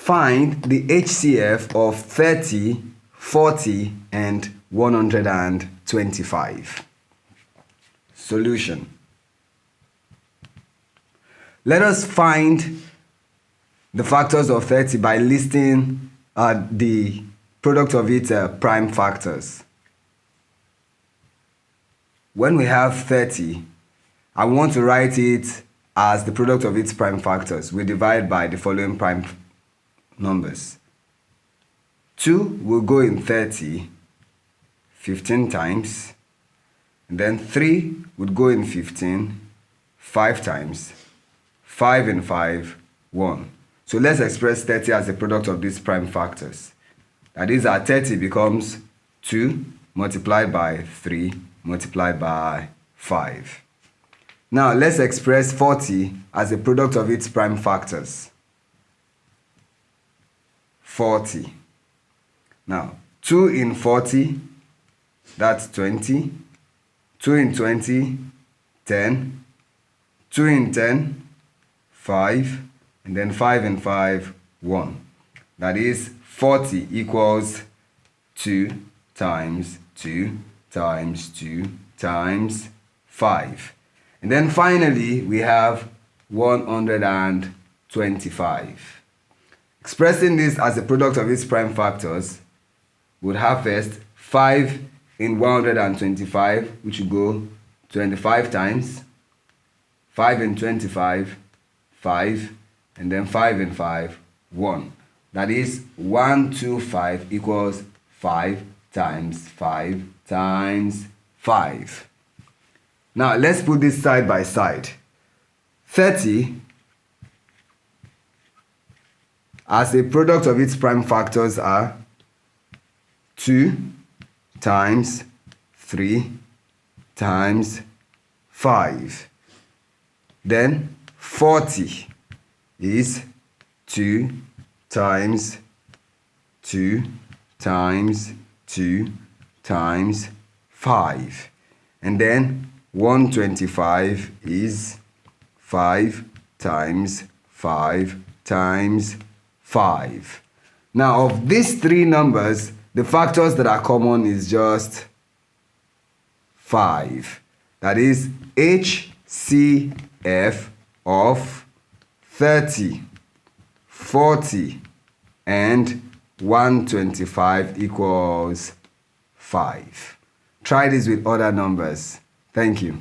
find the HCF of 30, 40, and 125. Solution. Let us find the factors of 30 by listing the product of its prime factors. When we have 30, I want to write it as the product of its prime factors. We divide by the following prime numbers. 2 will go in 30 15 times. And then 3 would go in 15 5 times. 5 and 5, 1. So let's express 30 as the product of these prime factors. That is, our 30 becomes 2 multiplied by 3 multiplied by 5. Now let's express 40 as the product of its prime factors. 40. Now 2 in 40, that's 20. 2 in 20, 10. 2 in 10, 5. And then 5 and 5, 1. That is 40 equals 2 times 2 times 2 times 5. And then finally, we have 125. Expressing this as a product of its prime factors, would have first 5 in 125, which will go 25 times. 5 in 25, 5. And then 5 and 5, 1. That is 125 equals 5 times 5 times 5. Now let's put this side by side. 30 as the product of its prime factors are 2 times 3 times 5. Then 40 is 2 times 2 times 2 times 5. And then 125 is 5 times 5 times 5. Now of these three numbers, the factors that are common is just 5. That is HCF of 30, 40, and 125 equals 5. Try this with other numbers. Thank you.